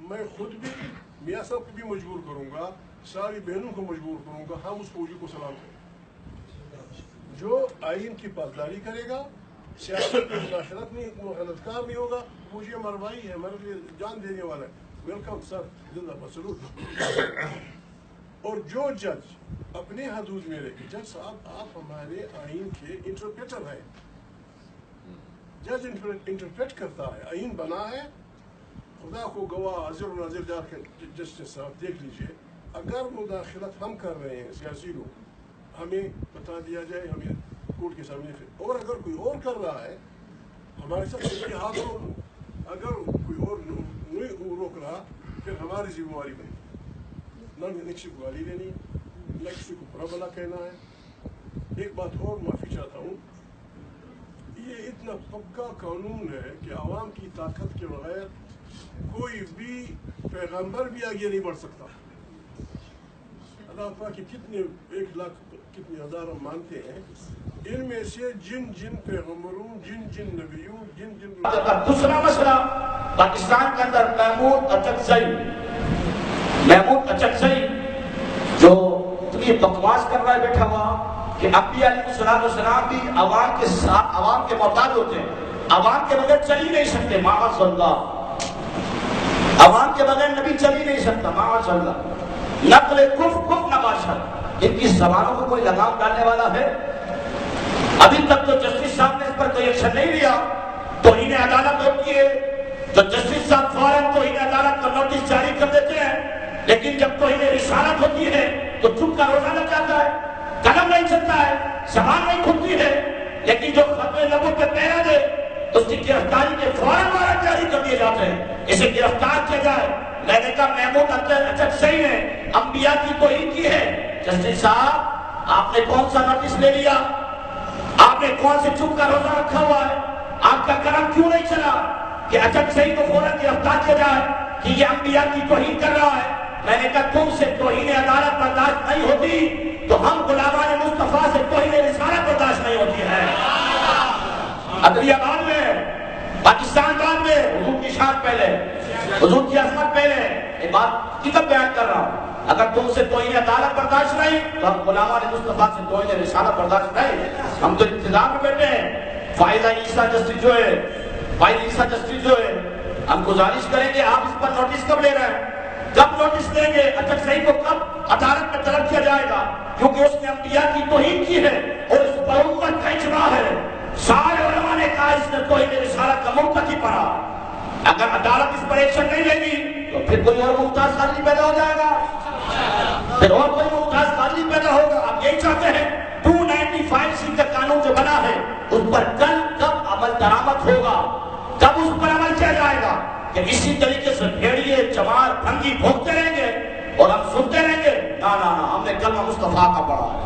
میں خود بھی میاں صاحب کو بھی مجبور کروں گا, ساری بہنوں کو مجبور کروں گا, ہم اس فوجی کو سلام کریں جو آئین کی پاسداری کرے گا, سیاست میں مداخلت نہیں, مغالطکار نہیں ہوگا. مجھے ہمارا بھائی ہے, ہمارے لیے جان دینے والا ہے. ویلکم سر, زندہ باد, سلوٹ. اور جو جج اپنے حدود میں رہے, جج صاحب آپ ہمارے آئین کے انٹرپریٹر ہیں, جج انٹرپریٹ کرتا ہے, آئین بنا ہے. خدا کو گواہ حاضر و ناظر جا کے جسٹس صاحب دیکھ لیجئے, اگر مداخلت ہم کر رہے ہیں سیاسی لوگ, ہمیں بتا دیا جائے, ہمیں کورٹ کے سامنے پھر, اور اگر کوئی اور کر رہا ہے ہمارے ساتھ ہاتھ روک لو. اگر کوئی اور نہیں روک رہا پھر ہماری ذمہ داری بنے, نہ کسی کو گالی دینی ہے, نہ کسی کو برا بلا کہنا ہے. ایک بات اور معافی چاہتا ہوں, یہ اتنا پکا قانون ہے کہ عوام کی طاقت کے بغیر کوئی بھی پیغمبر بھی آگے نہیں بڑھ سکتا. اللہ پاک کہ کتنے 1 لاکھ کتنے ہزار ہم مانتے ہیں, ان میں سے جن پیغمبروں, جن نبیوں, جن دوسرا مسئلہ پاکستان کے اندر محمود اچکزئی جو اتنی بکواس کر رہا ہے بیٹھا ہوا کہ انبیاء علیہ السلام بھی عوام کے ساتھ, عوام کے محتاج ہوتے ہیں, عوام کے بغیر چل ہی نہیں سکتے. معاذ اللہ, عوام کے بغیر نبی چل ہی نہیں سکتا. معاذ اللہ, نقل کف نباشت, ان کی زبانوں کو کوئی لگام ڈالنے والا ہے؟ ابھی تک تو جسٹس صاحب نے اس پر کوئی ایکشن نہیں لیا. توہین عدالت ہوتی ہے تو جسٹس صاحب فوراً توہین عدالت کا نوٹس جاری کر دیتے ہیں, لیکن جب توہین رسالت ہوتی ہے تو چپ کا روزہ لگ جاتا ہے, قلم نہیں چلتا ہے, زبان نہیں کھلتی ہے. لیکن جو ختم نبوت پہ پہرا دے اس کی گرفتاری کے فوراً وارنٹ جاری کر دیے جاتے ہیں, اسے گرفتار کیا جائے. میں نے کہا محمود اچکزئی نے انبیاء کی توہین کی ہے. جسٹس صاحب آپ نے کون سا نوٹس لے لیا؟ آپ نے کون سے چپ کا روزہ رکھا ہوا ہے؟ آپ کا قلم کیوں نہیں چلا کہ اچکزئی کو فوراً گرفتار کیا جائے کہ یہ انبیاء کی توہین کر رہا ہے؟ میں نے کہا تم سے توہین عدالت برداشت نہیں ہوتی تو ہم غلامان مصطفیٰ سے توہین رسالت برداشت نہیں ہوتی ہے. عدلیہ بعد میں, پاکستان بعد میں, حضور کی شان پہلے, حضور کی عظمت پہلے. ایک بات کتاب بیان کر رہا ہوں, اگر تم سے توہین عدالت برداشت نہیں تو ہم غلامان مصطفیٰ سے توہین رسالت برداشت نہیں. ہم تو انتظار میں بیٹھے ہیں. فائدہ عیسیٰ جسٹس جو ہے, ہم گزارش کریں گے آپ اس پر نوٹس کب لے رہے ہیں, کب نوٹس لیں گے؟ اچکزئی کو کب عدالت میں طلب کیا جائے گا؟ کیونکہ اس نے انبیاء کی توہین کی ہے اور اس پر امت کا اجماع ہے. سارے علماء نے کہا اس نے توہین رسالت کا مرتکب پڑا. اگر عدالت اس پر ایکشن نہیں لے گی تو پھر کوئی اور ممتاز قاضی پیدا ہو جائے گا, پھر اور کوئی ممتاز قاضی پیدا ہوگا. آپ یہی چاہتے ہیں 295C کا قانون جو بنا ہے اس پر کب عمل درآمد ہوگا, کب اس پر عمل کیا جائے گا؟ کہ اسی طریقے سے بھیڑیے چمار بھنگی بھونکتے رہیں گے اور ہم سنتے رہیں گے؟ نہ, ہم نے کلمہ مصطفیٰ کا پڑھا ہے.